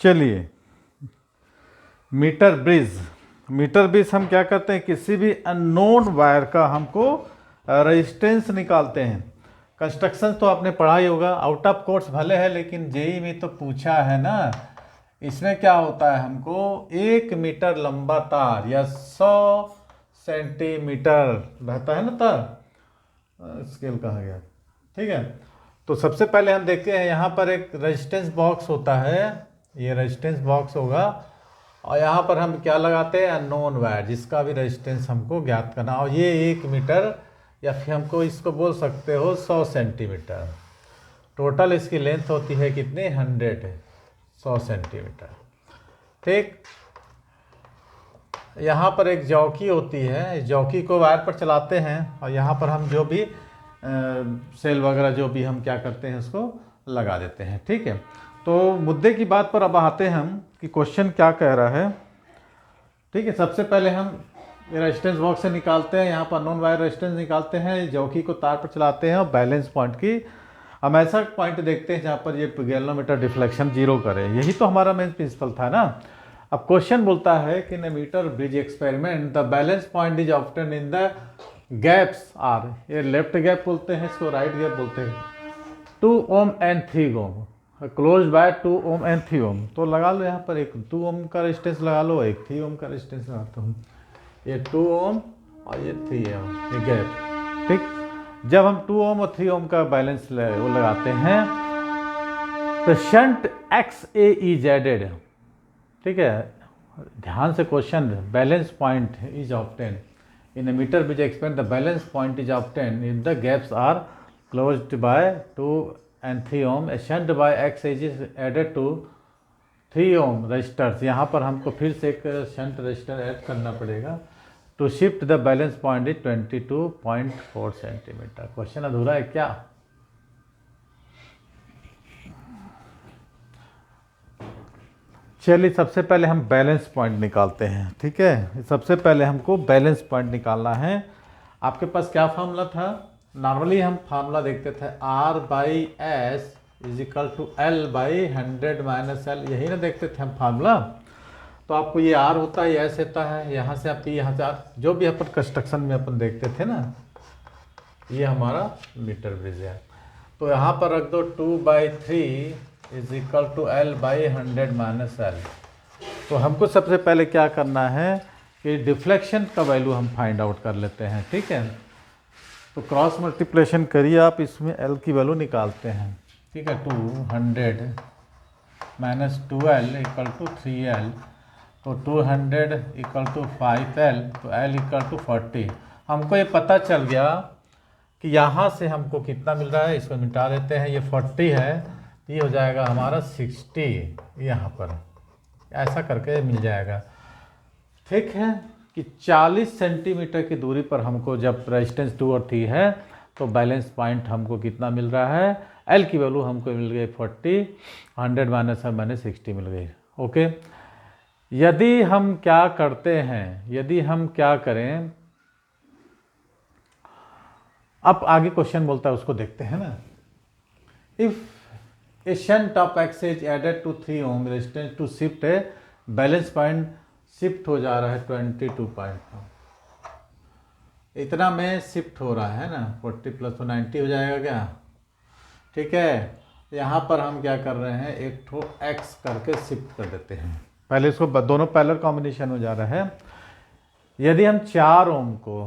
चलिए, metre bridge. Metre bridge हम क्या करते हैं, किसी भी अननोन वायर का हमको रेजिस्टेंस निकालते हैं। कंस्ट्रक्शन तो आपने पढ़ा ही होगा, आउट ऑफ कोर्स भले है लेकिन जेई में तो पूछा है ना। इसमें क्या होता है, हमको 1 मीटर लंबा तार या 100 सेंटीमीटर रहता है ना तार, स्केल कहा गया, ठीक है। तो सबसे पहले हम देखते हैं, यहाँ पर एक रेजिस्टेंस बॉक्स होता है, ये रेजिस्टेंस बॉक्स होगा, और यहाँ पर हम क्या लगाते हैं, अननोन वायर, जिसका भी रेजिस्टेंस हमको ज्ञात करना। और ये 1 मीटर या फिर हमको इसको बोल सकते हो 100 सेंटीमीटर। टोटल इसकी लेंथ होती है कितनी, 100 है, 100 सेंटीमीटर, ठीक। यहाँ पर एक जौकी होती है, इस जौकी को वायर पर चलाते हैं, और यहाँ पर हम जो भी सेल वगैरह जो भी हम क्या करते हैं उसको लगा देते हैं, ठीक है। तो मुद्दे की बात पर अब आते हैं हम कि क्वेश्चन क्या कह रहा है, ठीक है। सबसे पहले हम रेजिस्टेंस बॉक्स से निकालते हैं, यहाँ पर नॉन वायर रेजिस्टेंस निकालते हैं, जौकी को तार पर चलाते हैं और बैलेंस पॉइंट की हम ऐसा पॉइंट देखते हैं जहाँ पर ये गैल्वेनोमीटर डिफ्लेक्शन 0 करे। यही तो हमारा मेन प्रिंसिपल था ना। अब क्वेश्चन बोलता है कि in metre bridge experiment the balance point is obtain in the gaps are, ये लेफ्ट गैप बोलते हैं, इसको राइट गैप बोलते हैं, 2 ohm and 3 ohm, close by 2 ohm and 3 ohm. तो लगा लो यहाँ पर एक 2 ओम का रेजिस्टेंस लगा लो, एक 3 ओम का रेजिस्टेंस लगाता हूँ, ये 2 ओम और ये 3 ओम, ये गैप, ठीक। जब हम 2 ओम और 3 ओम का बैलेंस वो लगाते हैं तो शंट XAEZ, ठीक है, ध्यान से question, balance point is obtain in a meter bridge experiment, the balance point is obtained if the gaps are closed by 2 and 3 ohm, a shunt by X is added to 3 ohm resistors। यहाँ पर हमको फिर से एक shunt resistor add करना पड़ेगा to shift the balance point is 22.4 centimetre. Question अधूरा है क्या? चलिए, सबसे पहले हम बैलेंस पॉइंट निकालते हैं, ठीक है। सबसे पहले हमको बैलेंस पॉइंट निकालना है। आपके पास क्या फार्मूला था, नॉर्मली हम फार्मूला देखते थे R/S is equal to L/100 - L, यही ना देखते थे हम फार्मूला। तो आपको ये R होता है, S होता है, यहाँ से आप यहाँ से R, जो भी अपन कंस्ट्रक्शन में अपन देखते थे ना, ये हमारा मीटर ब्रिज है। तो यहाँ पर रख दो 2/3 is equal to L/100 - L। तो हमको सबसे पहले क्या करना है कि डिफ्लेक्शन का वैल्यू हम फाइंड आउट कर लेते हैं, ठीक है। तो क्रॉस मल्टीप्लिकेशन करिए आप, इसमें L की वैल्यू निकालते हैं, ठीक है। 200 - 2L इक्वल टू 3L, तो 200 इक्वल टू 5L, तो L इक्वल टू 40। हमको ये पता चल गया कि यहाँ से हमको कितना मिल रहा है, इसको मिटा देते हैं, ये 40 है, ये हो जाएगा हमारा 60, यहाँ पर ऐसा करके मिल जाएगा, ठीक है। कि 40 सेंटीमीटर की दूरी पर हमको जब रेजिस्टेंस 2 और 3 है तो बैलेंस पॉइंट हमको कितना मिल रहा है, एल की वैल्यू हमको मिल गई 40, 100 - 60 मिल गई, ओके। यदि हम क्या करते हैं, यदि हम क्या करें, अब आगे क्वेश्चन बोलता है उसको देखते हैं ना। If a shunt of X is added to 3 ohm resistance to shift a balance point shift हो जा रहा है 22.4, इतना में शिफ्ट हो रहा है ना, 40 + 90 हो जाएगा क्या, ठीक है। यहाँ पर हम क्या कर रहे हैं, एक ठो X करके शिफ्ट कर देते हैं, पहले इसको दोनों पैरेलल कॉम्बिनेशन हो जा रहा है। यदि हम 4 ओम को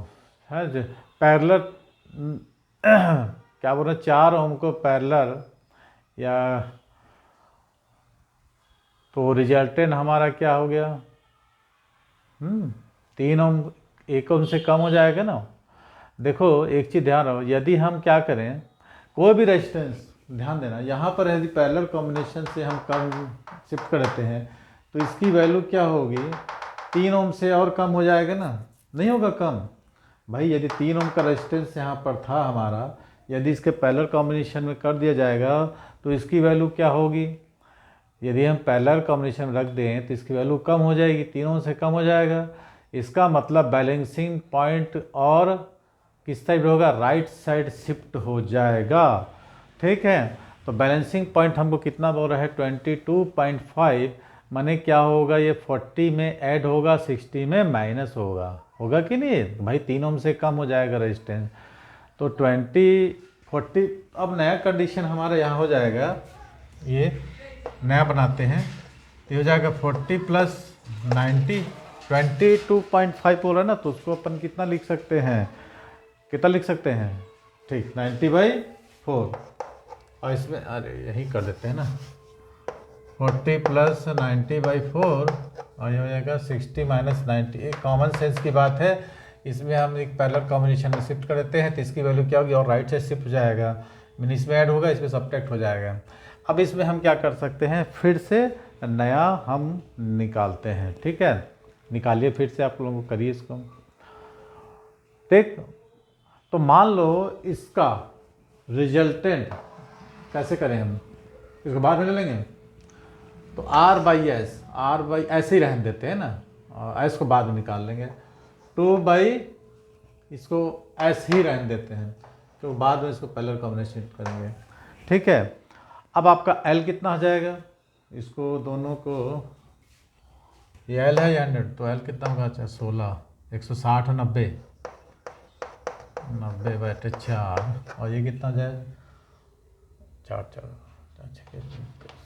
है पैरेलल क्या बोल रहे हैं, 4 ओम को पैरेलल या, तो रिजल्टेंट हमारा क्या हो गया, 3 ओम, 1 ओम से कम हो जाएगा ना। देखो एक चीज़ ध्यान रहो, यदि हम क्या करें, कोई भी रेजिस्टेंस, ध्यान देना, यहाँ पर यदि पैरेलल कॉम्बिनेशन से हम कम शिफ्ट कर देते हैं तो इसकी वैल्यू क्या होगी, 3 ओम से और कम हो जाएगा ना, नहीं होगा कम भाई। यदि 3 ओम का रेजिस्टेंस यहाँ पर था हमारा, यदि इसके पैरेलल कॉम्बिनेशन में कर दिया जाएगा तो इसकी वैल्यू क्या होगी, यदि हम पैरेलल कॉम्बिनेशन में रख दें तो इसकी वैल्यू कम हो जाएगी, 3 ओम से कम हो जाएगा। इसका मतलब बैलेंसिंग पॉइंट और किस साइड होगा, राइट साइड शिफ्ट हो जाएगा, ठीक है। तो बैलेंसिंग पॉइंट हमको कितना बोल रहा है, 22.5 माने क्या होगा, ये 40 में ऐड होगा, 60 में माइनस होगा कि नहीं भाई, 3 ओम से कम हो जाएगा रेजिस्टेंस। तो 20 40, अब नया कंडीशन हमारा यहाँ हो जाएगा, ये नया बनाते हैं तो हो जाएगा 40 प्लस 90, 22.5 हो रहा है ना, तो उसको अपन कितना लिख सकते हैं, ठीक 90/4, और इसमें अरे यही कर देते हैं ना, 40 प्लस 90/4 और ये हो जाएगा 60 माइनस 90। एक कॉमन सेंस की बात है, इसमें हम एक पैरेलल कॉम्बिनेशन में शिफ्ट कर देते हैं तो इसकी वैल्यू क्या होगी, और राइट से शिफ्ट हो जाएगा, मीन इसमें ऐड होगा, इसमें सब्ट्रैक्ट हो जाएगा। अब इसमें हम क्या कर सकते हैं, फिर से नया हम निकालते हैं, ठीक है, निकालिए फिर से, आप लोगों को करिए इसको। ठीक, तो मान लो इसका रिजल्टेंट कैसे करें हम, इसको बाद में ले लेंगे, तो R/S ऐसे ही रहने देते हैं ना, और S को बाद में निकाल लेंगे, 2/ इसको ऐसे ही रहने देते हैं, तो बाद में इसको पैरेलल कॉम्बिनेशन करेंगे, ठीक है। अब आपका L कितना हो जाएगा, इसको दोनों को, ये L है 100, तो L कितना होगा, अच्छा 16, 160 और 90/4, और ये कितना हो जाएगा,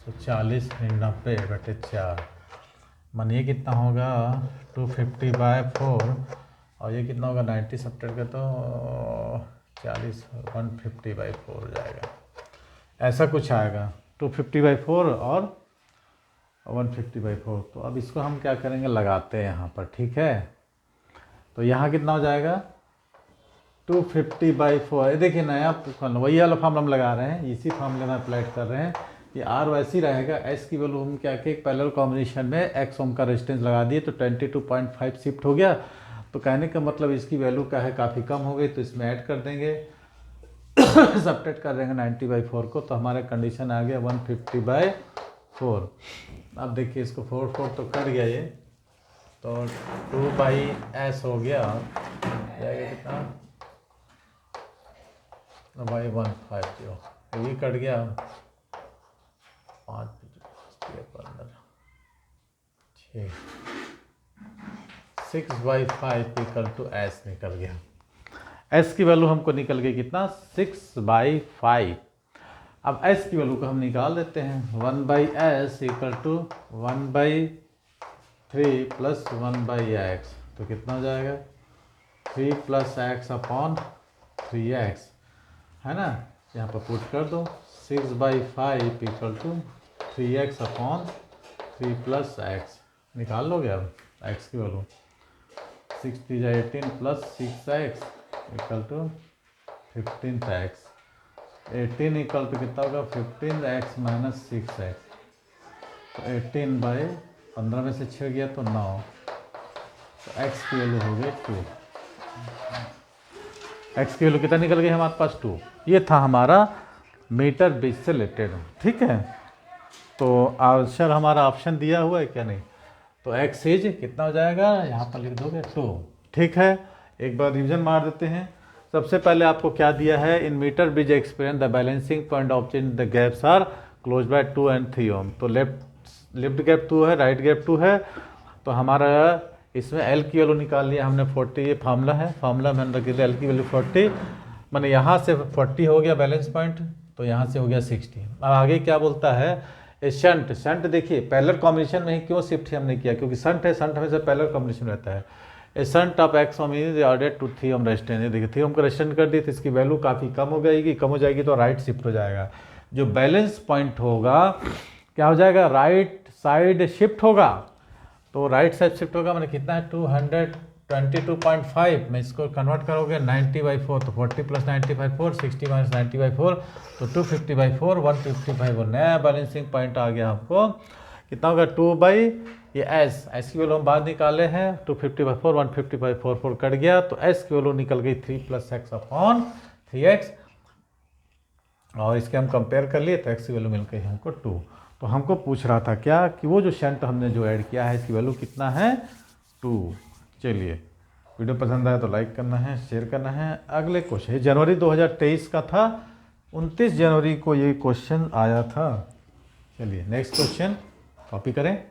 140 90/4, मन ये कितना होगा 250/4, और ये कितना होगा 90 सब्ट्रैक्ट का तो 40, 150/4 हो जाएगा, ऐसा कुछ आएगा, 250/4 और 150/4। तो अब इसको हम क्या करेंगे, लगाते हैं यहाँ पर, ठीक है। तो यहाँ कितना हो जाएगा 250/4, ये देखिए नया वही वाला फॉर्मूला हम लगा रहे हैं, इसी फॉर्मूले में अप्लाई कर रहे हैं, ये R वैसी रहेगा, S की वैल्यू हम क्या कि पैरेलल कॉम्बिनेशन में x ओम का रेजिस्टेंस लगा दिए तो 22.5 शिफ्ट हो गया, तो कहने का मतलब इसकी वैल्यू क्या है, काफ़ी कम हो गई, तो इसमें ऐड कर देंगे सब्ट्रैक्ट कर देंगे 90/4 को, तो हमारा कंडीशन आ गया 150/4। अब देखिए इसको 4 तो कट गया ये, तो 2/S हो गया, जाएगा कितना भाई 150, ये कट गया 5 6, 6/5 इक्वल टू S निकल गया, S की वैल्यू हमको निकल गई कितना 6/5। अब S की वैल्यू को हम निकाल देते हैं, 1/S equal to 1/3 plus 1/x, तो कितना हो जाएगा 3 + x/3x, है ना, यहाँ पर पुट कर दो, 6/5 इक्वल टू 3x/3 + x, निकाल लोगे अब x की value, 6 × 18 plus 6x equal to 15x, 18 equal to कितना होगा 15x माइनस 6x, तो 18/15 में से 6 गया तो 9, तो x की वैल्यू हो गई 2, x की वैल्यू कितना निकल गई हमारे पास 2। ये था हमारा मीटर बेस से रिलेटेड, ठीक है। तो आंसर हमारा ऑप्शन दिया हुआ है क्या, नहीं, तो x इज कितना हो जाएगा, यहाँ पर लिख दोगे 2, ठीक है। एक बार रिवीजन मार देते हैं, सबसे पहले आपको क्या दिया है, in metre bridge experience the balancing point of in the gaps are close by 2 and 3 ohm, तो लेफ्ट गैप 2 है, राइट गैप 2 है, तो हमारा इसमें L की वैल्यू निकाल लिया हमने 40, ये फार्मूला है, फार्मूला में हम रख दिया L की वैल्यू 40, मैंने यहाँ से 40 हो गया बैलेंस पॉइंट, तो यहाँ से हो गया 60। अब आगे क्या बोलता है, शंट देखिए पैरेलल कॉम्बिनेशन में ही क्यों शिफ्ट हमने किया, क्योंकि शंट है, शंट हमेशा पैरेलल कॉम्बिनेशन रहता है। A shunt of x ohm is order to 3 ohm resistance, देखिए 3 ओम का रेजिस्टेंस कर दिए तो इसकी वैल्यू काफ़ी कम हो जाएगी, तो राइट शिफ्ट हो जाएगा, जो बैलेंस पॉइंट होगा क्या हो जाएगा, राइट साइड शिफ्ट होगा, तो राइट साइड शिफ्ट होगा, मैंने कितना है 222.5 में इसको कन्वर्ट करोगे 90/4, तो 40 + 90/4, 60 - 90/4, तो 250/4, 155, नया बैलेंसिंग पॉइंट आ गया हमको, कितना होगा 2/ ये S की वैल्यू हम बाद निकाले हैं, 250/4, 150/4, 4 कट गया, तो S की वैल्यू निकल गई 3 + x/3x, और इसके हम कंपेयर कर लिए तो x की वैल्यू मिल गई हमको 2। तो हमको पूछ रहा था क्या कि वो जो शंट हमने जो ऐड किया है इसकी वैल्यू कितना है 2। चलिए वीडियो पसंद आया तो लाइक करना है, शेयर करना है। अगले क्वेश्चन जनवरी 2023 का था, 29 जनवरी को ये क्वेश्चन आया था। चलिए नेक्स्ट क्वेश्चन कॉपी करें।